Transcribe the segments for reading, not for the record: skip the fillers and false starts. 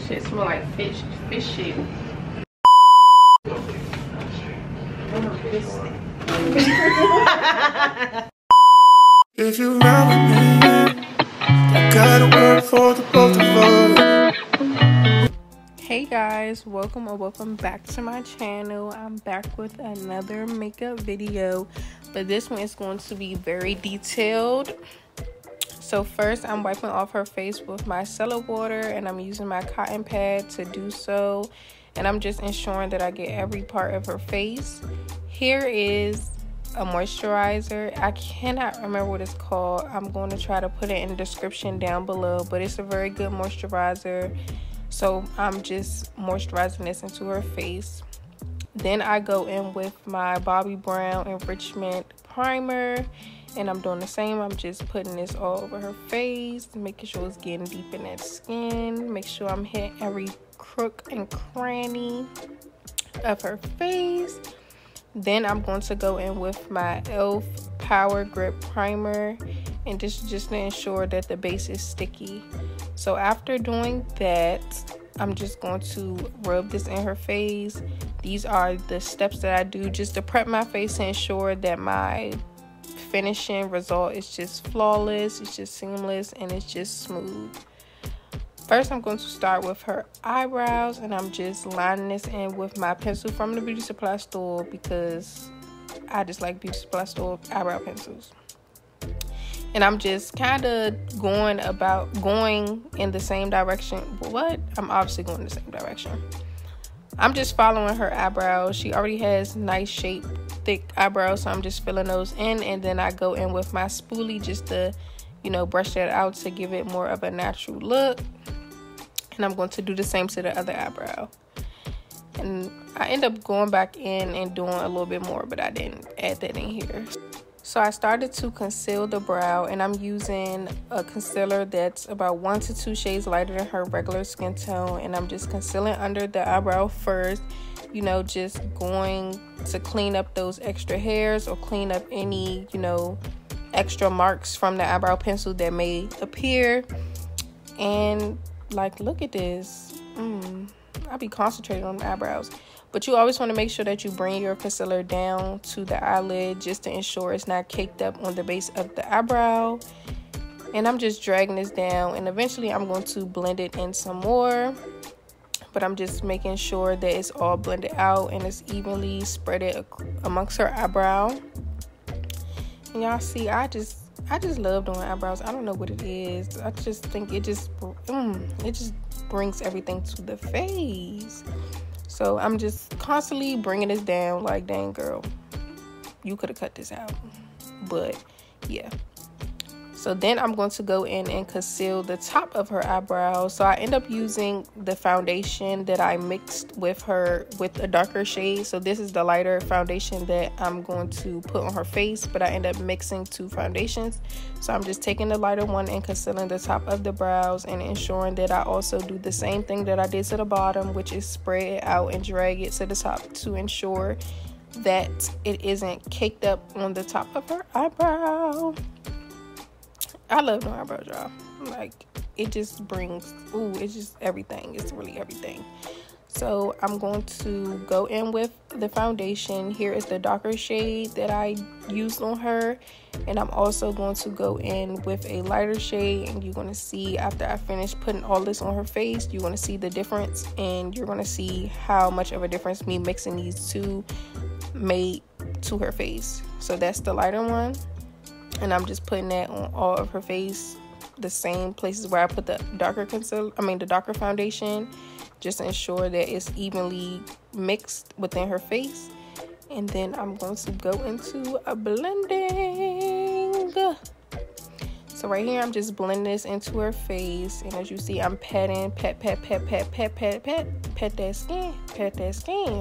Shit smell like fish shit. If you run with me, I gotta work for the both of us. Hey guys, welcome back to my channel. I'm back with another makeup video, but this one is going to be very detailed. So first, I'm wiping off her face with my micellar water, and I'm using my cotton pad to do so, and I'm just ensuring that I get every part of her face. Here is a moisturizer. I cannot remember what it's called. I'm going to try to put it in the description down below, but it's a very good moisturizer. So I'm just moisturizing this into her face. Then I go in with my Bobbi Brown Enrichment Primer, and I'm doing the same. I'm just putting this all over her face, making sure it's getting deep in that skin. Make sure I'm hitting every crook and cranny of her face. Then I'm going to go in with my e.l.f. Power Grip Primer, and just to ensure that the base is sticky. So after doing that, I'm just going to rub this in her face. These are the steps that I do just to prep my face to ensure that my finishing result is just flawless, it's just seamless, and it's just smooth. First, I'm going to start with her eyebrows, and I'm just lining this in with my pencil from the beauty supply store because I just like beauty supply store eyebrow pencils. And I'm just kind of going in the same direction. What? I'm obviously going in the same direction. I'm just following her eyebrows. She already has nice shape, thick eyebrows, so I'm just filling those in, and then I go in with my spoolie just to, brush that out to give it more of a natural look. And I'm going to do the same to the other eyebrow. And I end up going back in and doing a little bit more, but I didn't add that in here. So I started to conceal the brow, and I'm using a concealer that's about 1 to 2 shades lighter than her regular skin tone, and I'm just concealing under the eyebrow first, just going to clean up those extra hairs or clean up any, extra marks from the eyebrow pencil that may appear. And like, look at this. I'll be concentrating on the eyebrows. But you always want to make sure that you bring your concealer down to the eyelid just to ensure it's not caked up on the base of the eyebrow. And I'm just dragging this down, and eventually I'm going to blend it in some more. But I'm just making sure that it's all blended out and it's evenly spread amongst her eyebrow. And y'all see, I just love doing eyebrows. I don't know what it is. I just think it just brings everything to the face. So I'm just constantly bringing this down like, dang girl, you could have cut this out. But yeah. So then I'm going to go in and conceal the top of her eyebrow. So I end up using the foundation that I mixed with a darker shade. So this is the lighter foundation that I'm going to put on her face, but I end up mixing 2 foundations. So I'm just taking the lighter one and concealing the top of the brows, and ensuring that I also do the same thing that I did to the bottom, which is spread it out and drag it to the top to ensure that it isn't caked up on the top of her eyebrow. I love doing eyebrows, y'all. Like, it just brings, it's just everything. It's really everything. So I'm going to go in with the foundation. Here is the darker shade that I used on her, and I'm also going to go in with a lighter shade, and you're going to see after I finish putting all this on her face, you're going to see the difference, and you're going to see how much of a difference me mixing these 2 made to her face. So that's the lighter one. And I'm just putting that on all of her face, the same places where I put the darker foundation, just to ensure that it's evenly mixed within her face. And then I'm going to go into a blending. So right here, I'm just blending this into her face, and as you see, I'm patting, pat that skin,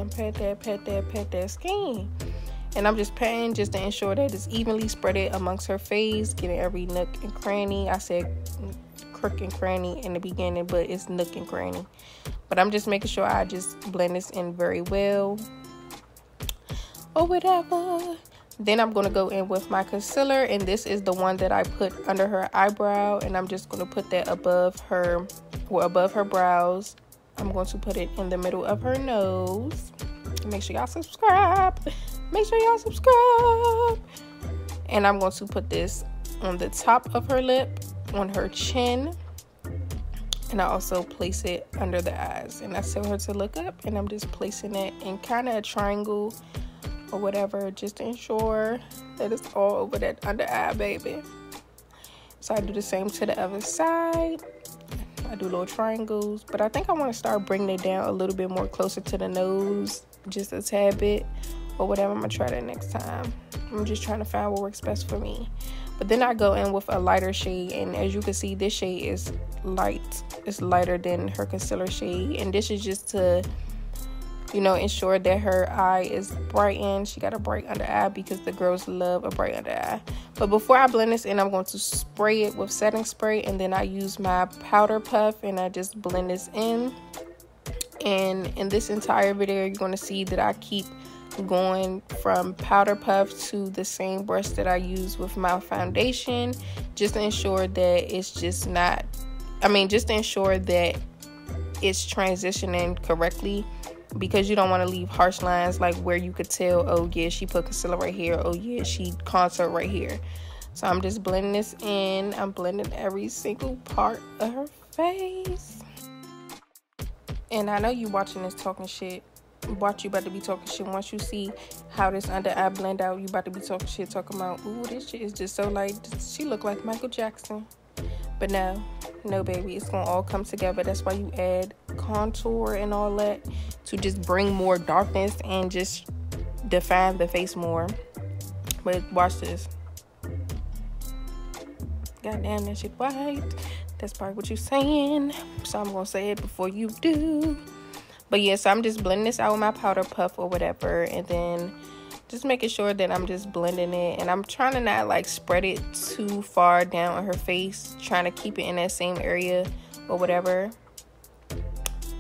pat that skin. And I'm just patting just to ensure that it's evenly spread amongst her face, getting every nook and cranny. I said crook and cranny in the beginning, but it's nook and cranny. But I'm just making sure I just blend this in very well, or whatever. Then I'm going to go in with my concealer, and this is the one that I put under her eyebrow, and I'm just going to put that above her brows I'm going to put it in the middle of her nose. Make sure y'all subscribe. Make sure y'all subscribe. And I'm going to put this on the top of her lip, on her chin. And I also place it under the eyes. And I tell her to look up, and I'm just placing it in kind of a triangle or whatever, just to ensure that it's all over that under eye, baby. So I do the same to the other side. I do little triangles, but I think I want to start bringing it down a little bit more closer to the nose, just a tad bit or whatever. I'm gonna try that next time. I'm just trying to find what works best for me. But then I go in with a lighter shade, and as you can see, this shade is light. It's lighter than her concealer shade, and this is just to, you know, ensure that her eye is brightened. She got a bright under eye because the girls love a bright under eye. But before I blend this in, I'm going to spray it with setting spray, and then I use my powder puff and I just blend this in. And in this entire video, you're going to see that I keep going from powder puff to the same brush that I use with my foundation, just to ensure that it's just not, just to ensure that it's transitioning correctly, because you don't want to leave harsh lines like where you could tell, oh yeah, she put concealer right here, oh yeah, she contour right here. So I'm just blending this in. I'm blending every single part of her face. And I know you watching this talking shit. Watch, you about to be talking shit once you see how this under eye blend out. You about to be talking shit, talking about, ooh, this shit is just so light. She look like Michael Jackson. But no baby, it's gonna all come together. That's why you add contour and all that, to just bring more darkness and just define the face more. But watch this. Goddamn, that shit white. That's probably what you're saying, so I'm gonna say it before you do. But yeah, so I'm just blending this out with my powder puff or whatever, and then just making sure that I'm just blending it. And I'm trying to not like spread it too far down on her face, trying to keep it in that same area or whatever.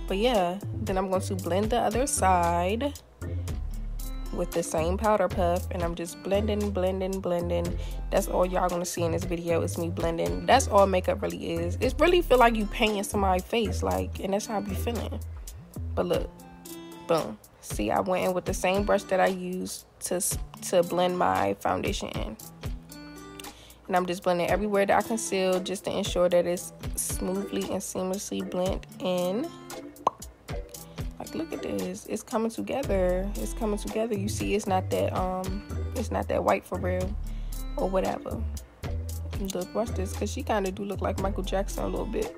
But yeah, then I'm going to blend the other side with the same powder puff, and I'm just blending. That's all y'all gonna see in this video, is me blending. That's all makeup really is. It really feel like you painting somebody's face, like, and that's how I be feeling. But look, boom. See, I went in with the same brush that I used to blend my foundation in. And I'm just blending everywhere that I conceal, just to ensure that it's smoothly and seamlessly blend in. Like, look at this. It's coming together. It's coming together. You see, it's not that white for real or whatever. Look, watch this, because she kind of do look like Michael Jackson a little bit.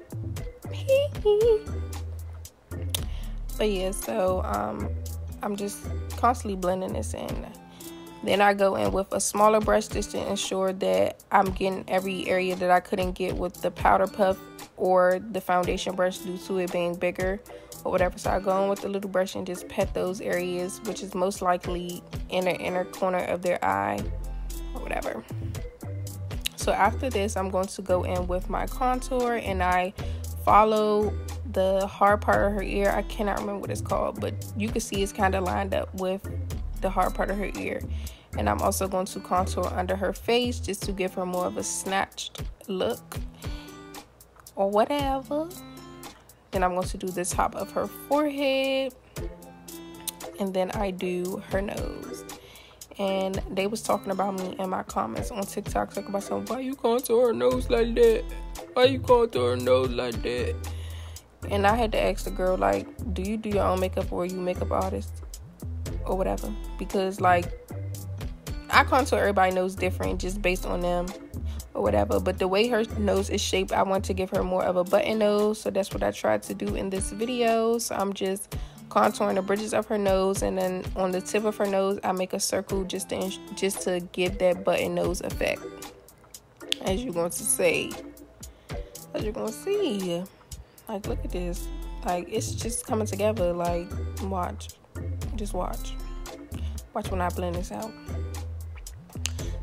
But yeah, so I'm just constantly blending this in. Then I go in with a smaller brush just to ensure that I'm getting every area that I couldn't get with the powder puff or the foundation brush due to it being bigger or whatever. So I go in with the little brush and just pet those areas, which is most likely in the inner corner of their eye or whatever. So after this, I'm going to go in with my contour, and I follow the hard part of her ear. I cannot remember what it's called, but you can see it's kind of lined up with the hard part of her ear. And I'm also going to contour under her face, just to give her more of a snatched look or whatever. Then I'm going to do the top of her forehead, and then I do her nose. And they was talking about me in my comments on TikTok, talking about something, why you contour her nose like that? Why you contour her nose like that? And I had to ask the girl, like, do you do your own makeup, or are you a makeup artist or whatever? Because, like, I contour everybody's nose different just based on them or whatever. But the way her nose is shaped, I want to give her more of a button nose. So that's what I tried to do in this video. So I'm just contouring the bridges of her nose, and then on the tip of her nose, I make a circle just to give that button nose effect. As you're going to see. Like, look at this. Like, it's just coming together. Like, watch. Just watch. Watch when I blend this out.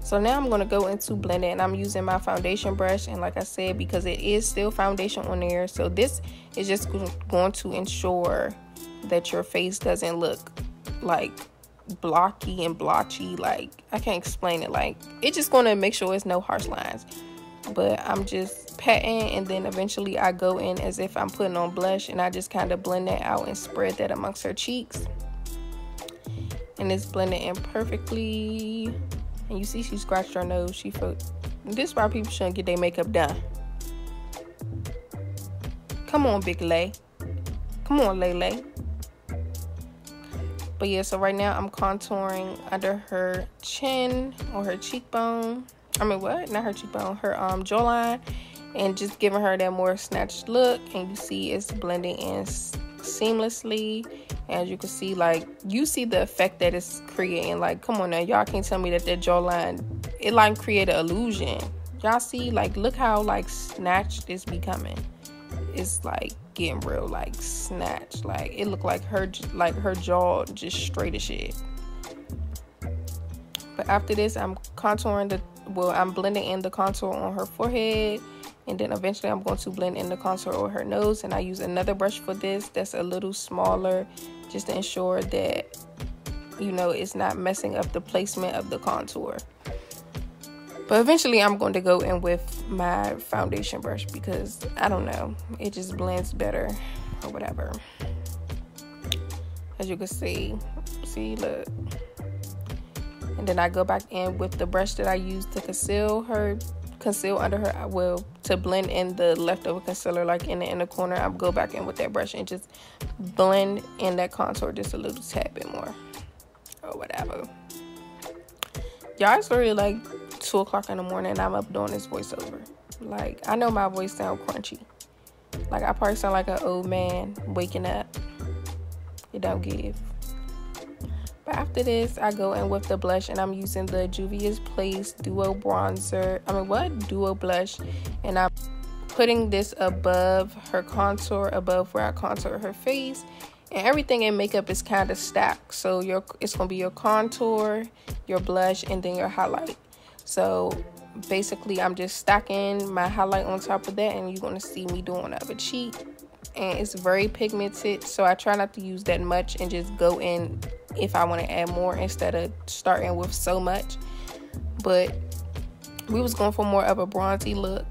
So now I'm going to go into blending, and I'm using my foundation brush. And like I said, because it is still foundation on there, so this is just going to ensure that your face doesn't look like blocky and blotchy. Like, I can't explain it. Like, it's just going to make sure it's no harsh lines. but I'm just patting, and then eventually I go in as if I'm putting on blush, and I just kind of blend that out and spread that amongst her cheeks. And it's blending in perfectly. And you see she scratched her nose. This is why people shouldn't get their makeup done. Come on, Big Lay. Come on, Lay. But yeah, so right now I'm contouring under her chin or her cheekbone. I mean, what? Not her cheekbone. Her jawline. And just giving her that more snatched look. And you see it's blending in seamlessly. As you can see, like, you see the effect that it's creating. Like, come on now, y'all can't tell me that jawline, it like created an illusion. Y'all see, like, look how like snatched it's becoming. It's like getting real like snatched. Like, it looked like her jaw just straight as shit. But after this, I'm contouring I'm blending in the contour on her forehead. And then eventually I'm going to blend in the contour on her nose. And I use another brush for this that's a little smaller, just to ensure that, you know, it's not messing up the placement of the contour. But eventually I'm going to go in with my foundation brush because, I don't know, it just blends better or whatever. As you can see, look. And then I go back in with the brush that I used to conceal under her, well, to blend in the leftover concealer, like in the inner corner. I'll go back in with that brush and just blend in that contour just a little tad bit more or whatever. Y'all, it's already like 2 o'clock in the morning and I'm up doing this voiceover. Like, I know my voice sounds crunchy. Like, I probably sound like an old man waking up. It don't give. But after this, I go in with the blush, and I'm using the Juvia's Place Duo Duo Blush. And I'm putting this above her contour, above where I contour her face. And everything in makeup is kind of stacked. So it's going to be your contour, your blush, and then your highlight. So basically, I'm just stacking my highlight on top of that, and you're going to see me doing the other cheek. And it's very pigmented, so I try not to use that much and just go in if I want to add more instead of starting with so much. But we was going for more of a bronzy look,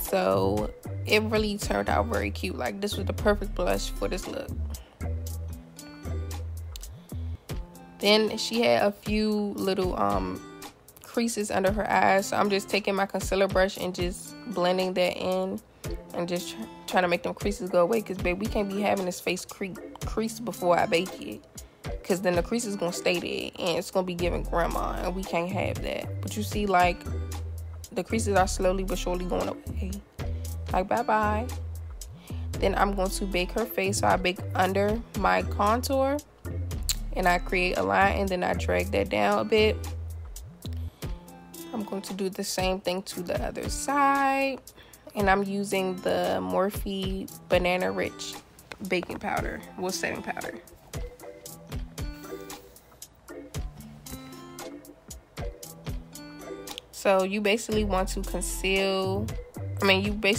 so it really turned out very cute. Like, this was the perfect blush for this look. Then she had a few little creases under her eyes, so I'm just taking my concealer brush and just blending that in and just trying to make them creases go away, because babe, we can't be having this face crease before I bake it, because then the crease is gonna stay there and it's gonna be giving grandma, and we can't have that. But you see, like, the creases are slowly but surely going away. Like, bye bye. Then I'm going to bake her face, so I bake under my contour and I create a line, and then I drag that down a bit. I'm going to do the same thing to the other side. And I'm using the Morphe Banana Rich baking powder, setting powder. So you basically want to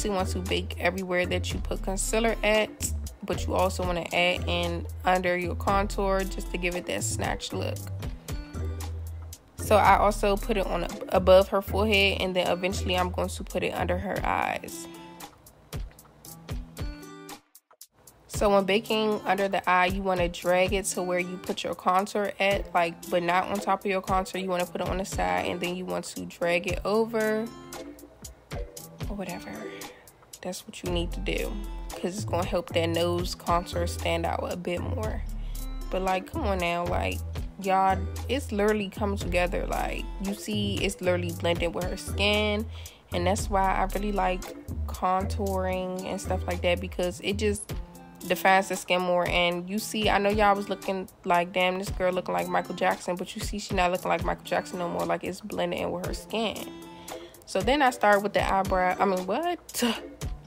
want to bake everywhere that you put concealer at, but you also want to add in under your contour just to give it that snatched look. So I also put it on above her forehead, and then eventually I'm going to put it under her eyes. So when baking under the eye, you want to drag it to where you put your contour at, like, but not on top of your contour. You want to put it on the side, and then you want to drag it over or whatever. That's what you need to do, because it's going to help that nose contour stand out a bit more. But, like, come on now, like, y'all, it's literally coming together. Like, you see, it's literally blending with her skin, and that's why I really like contouring and stuff like that, because it just defines the skin more. And you see, I know y'all was looking like, damn, this girl looking like Michael Jackson, but you see she's not looking like Michael Jackson no more. Like, it's blending in with her skin. So then I start with the eyebrow.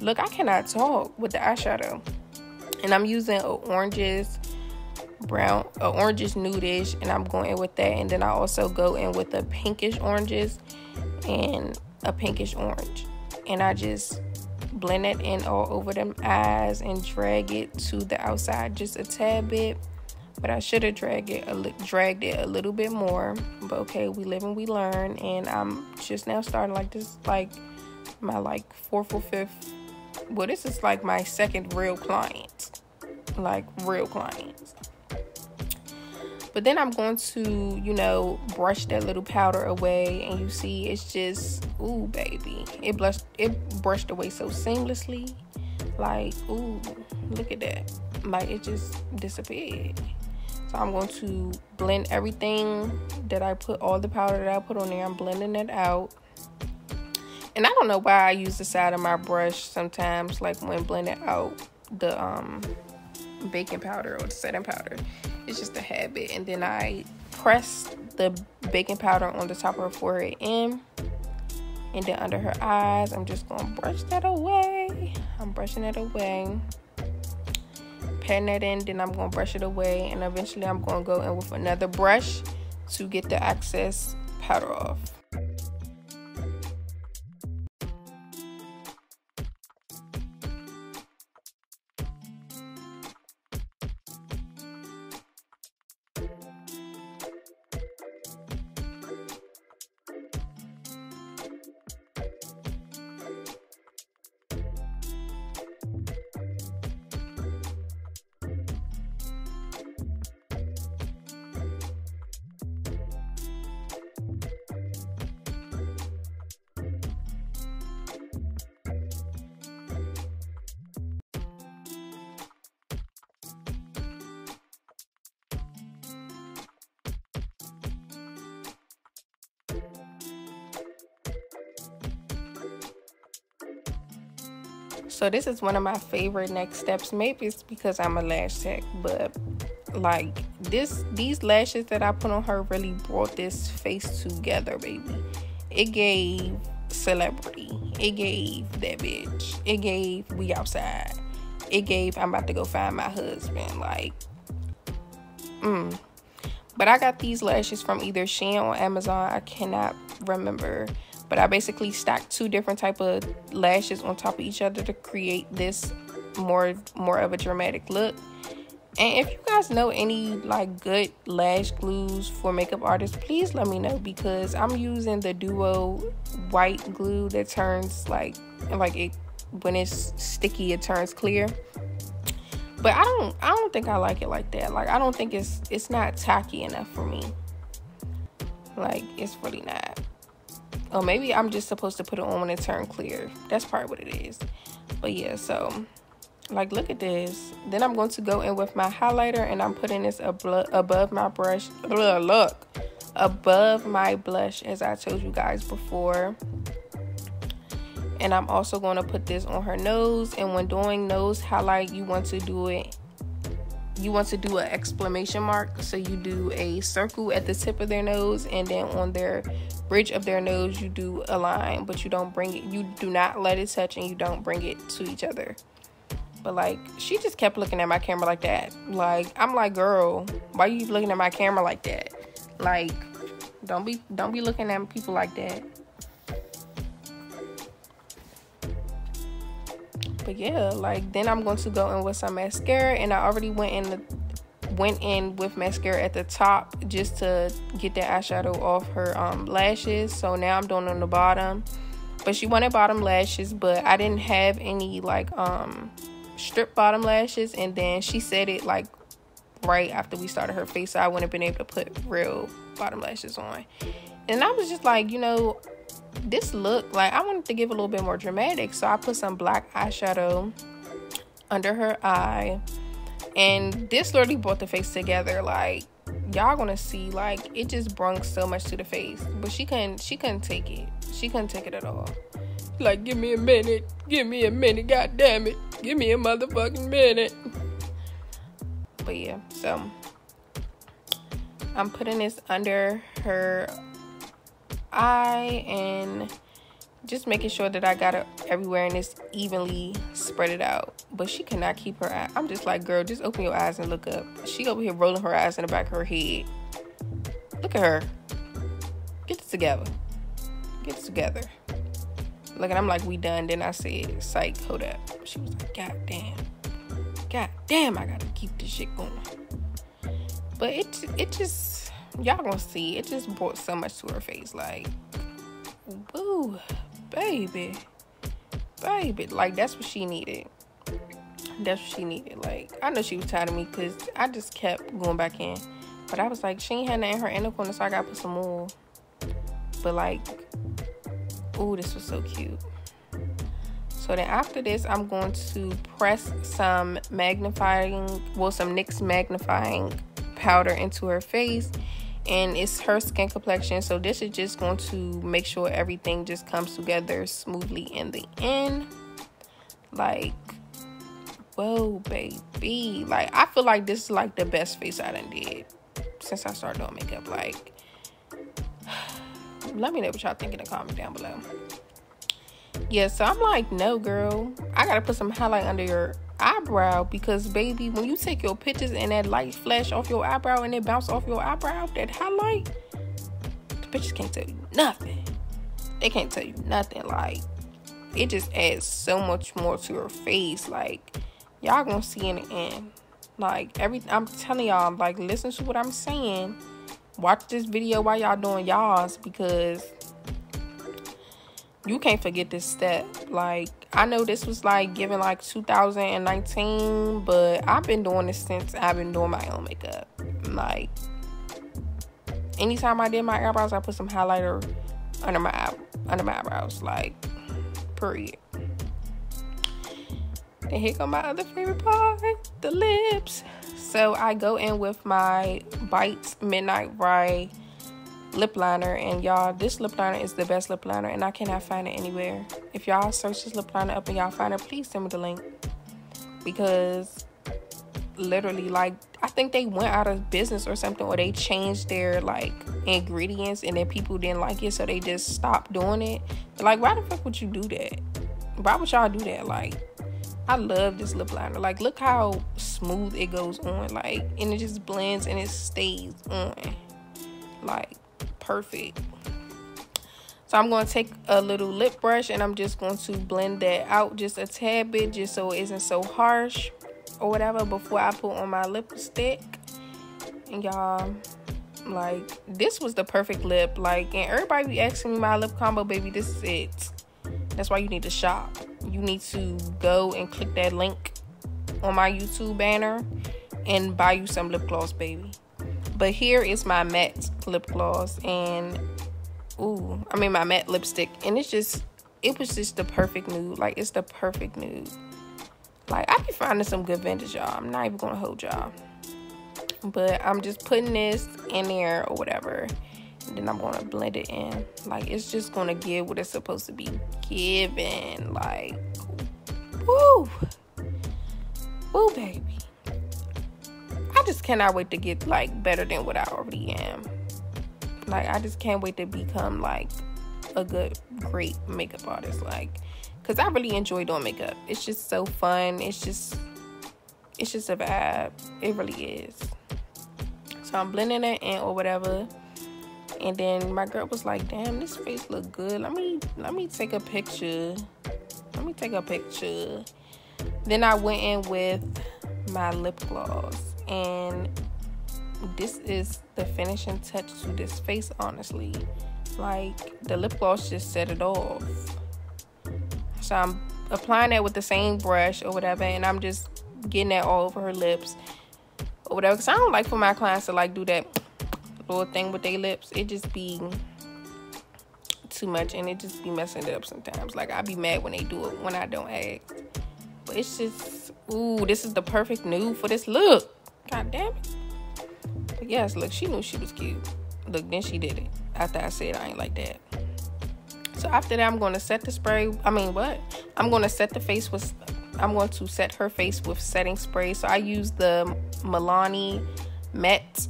Look, I cannot talk with the eyeshadow, and I'm using a orangish nudish, and I'm going in with that. And then I also go in with a pinkish oranges and a pinkish orange, and I just blend it in all over them eyes and drag it to the outside just a tad bit. But I should have dragged it a little bit more. But okay, we live and we learn, and I'm just now starting like this, like my like 4th or 5th. Well, this is like my 2nd real client, like real clients. But then I'm going to, you know, brush that little powder away, and you see it's just, ooh, baby. It brushed away so seamlessly. Like, ooh, look at that. Like, it just disappeared. So I'm going to blend everything that I put, all the powder that I put on there. I'm blending it out. And I don't know why I use the side of my brush sometimes, like when blending out the baking powder or the setting powder. It's just a habit. And then I press the baking powder on the top of her forehead in, and then under her eyes. I'm just gonna brush that away. I'm brushing it away, patting that in, then I'm gonna brush it away, and eventually I'm gonna go in with another brush to get the excess powder off. So this is one of my favorite next steps. Maybe it's because I'm a lash tech, but like these lashes that I put on her really brought this face together, baby. It gave celebrity. It gave that bitch. It gave we outside. It gave I'm about to go find my husband. Like, But I got these lashes from either Shein or Amazon. I cannot remember. But I basically stacked 2 different type of lashes on top of each other to create this more of a dramatic look. And if you guys know any like good lash glues for makeup artists, please let me know, because I'm using the Duo white glue that turns like it when it's sticky it turns clear. But I don't think I like it like that. Like, I don't think it's not tacky enough for me. Like, it's really not. Or maybe I'm just supposed to put it on when it turns clear. That's probably what it is. But yeah, so like, look at this. Then I'm going to go in with my highlighter, and I'm putting this above my brush. Look, above my blush, as I told you guys before. And I'm also going to put this on her nose. And when doing nose highlight, you want to do an exclamation mark. So you do a circle at the tip of their nose, and then on their bridge of their nose you do a line, but you do not let it touch, and you don't bring it to each other. But like, she just kept looking at my camera like that. Like, I'm like, girl, why you looking at my camera like that? Like, don't be looking at people like that. But yeah, like, then I'm going to go in with some mascara, and I already went in with mascara at the top just to get the eyeshadow off her lashes. So now I'm doing on the bottom. But she wanted bottom lashes, but I didn't have any like strip bottom lashes, and then she said it like right after we started her face, so I wouldn't have been able to put real bottom lashes on. And I was just like, you know, this look, like, I wanted to give a little bit more dramatic, so I put some black eyeshadow under her eye, and this literally brought the face together. Like, y'all gonna see, like, it just brung so much to the face. But she couldn't take it. She couldn't take it at all. Like, give me a minute, god damn it, give me a motherfucking minute. But yeah, so I'm putting this under her eye and just making sure that I got it everywhere and it's evenly spread it out. But she cannot keep her eye. I'm just like, girl, just open your eyes and look up. She over here rolling her eyes in the back of her head. Look at her. Get this together. Get this together. Look, and I'm like, we done. Then I said, psych, hold up. She was like, god damn, I gotta keep this shit going. But it just, y'all gonna see, it just brought so much to her face. Like, woo, baby. baby, like, that's what she needed. That's what she needed. Like, I know she was tired of me because I just kept going back in. But I was like, she ain't had nothing in her inner corner, so I gotta put some more. But, like, ooh, this was so cute. So then after this, I'm going to press some NYX magnifying powder into her face. And it's her skin complexion, so this is just going to make sure everything just comes together smoothly in the end. Like, whoa, baby. Like, I feel like this is like the best face I done did since I started doing makeup. Like, let me know what y'all think in the comments down below. Yeah, so I'm like, no, girl, I gotta put some highlight under your eyebrow, because baby, when you take your pictures and that light flash off your eyebrow and it bounce off your eyebrow, that highlight, the pictures can't tell you nothing. They can't tell you nothing. Like, it just adds so much more to your face. Like, y'all gonna see in the end. Like, I'm telling y'all, like, listen to what I'm saying. Watch this video while y'all doing y'all's, because you can't forget this step. Like, I know this was like given like 2019, but I've been doing this since I've been doing my own makeup. Like, anytime I did my eyebrows, I put some highlighter under my eyebrows. Like, period. And here go my other favorite part, the lips. So I go in with my Bites Midnight Rye lip liner, and y'all, this lip liner is the best lip liner, and I cannot find it anywhere. If y'all search this lip liner up and y'all find it, please send me the link, because literally, like, I think they went out of business or something, or they changed their like ingredients and then people didn't like it, so they just stopped doing it. But, like, why the fuck would you do that? Why would y'all do that? Like, I love this lip liner. Like, look how smooth it goes on, like, and it just blends and it stays on, like, perfect. So I'm going to take a little lip brush and I'm just going to blend that out just a tad bit, just so it isn't so harsh or whatever, before I put on my lipstick. And y'all, like, this was the perfect lip. Like, and everybody be asking me my lip combo, baby, this is it. That's why you need to shop. You need to go and click that link on my YouTube banner and buy you some lip gloss, baby. But here is my matte lip gloss, and my matte lipstick, and it was just the perfect nude. Like, it's the perfect nude. Like, I be finding some good vintage, y'all. I'm not even gonna hold y'all, but I'm just putting this in there or whatever, and then I'm gonna blend it in. Like, it's just gonna give what it's supposed to be giving. Like, woo, baby. I just cannot wait to get, like, better than what I already am. Like, I just can't wait to become, like, a great makeup artist. Like, because I really enjoy doing makeup. It's just so fun. It's just a vibe. It really is. So I'm blending it in or whatever. And then my girl was like, damn, this face look good. Let me take a picture. Then I went in with my lip gloss, and this is the finishing touch to this face, honestly. Like, the lip gloss just set it off. So I'm applying that with the same brush or whatever, and I'm just getting that all over her lips or whatever, because I don't like for my clients to, like, do that little thing with their lips. It just be too much, and it just be messing it up sometimes. Like, I be mad when they do it when I don't ask. But it's just, ooh, this is the perfect nude for this look. God damn it. But yes, look, she knew she was cute. Look, then she did it after I said I ain't like that. So after that, I'm going to set the spray. I'm going to set her face with setting spray. So I used the Milani Matte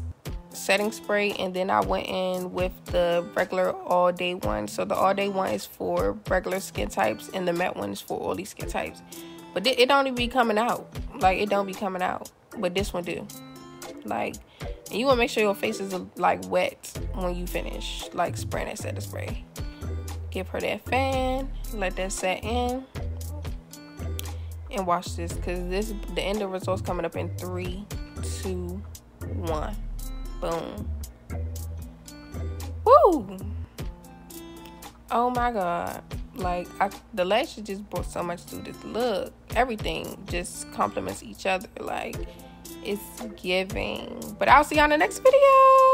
setting spray, and then I went in with the regular all day one. So the all day one is for regular skin types, and the matte one is for oily skin types. But it don't even be coming out. Like, it don't be coming out. But this one do. Like, and you want to make sure your face is, like, wet when you finish, like, spraying that setting spray. Give her that fan. Let that set in. And watch this, because the end of results coming up in 3, 2, 1. Boom. Woo! Oh my God. Like, the lashes just brought so much to this look. Everything just complements each other. Like, it's giving. But I'll see you on the next video.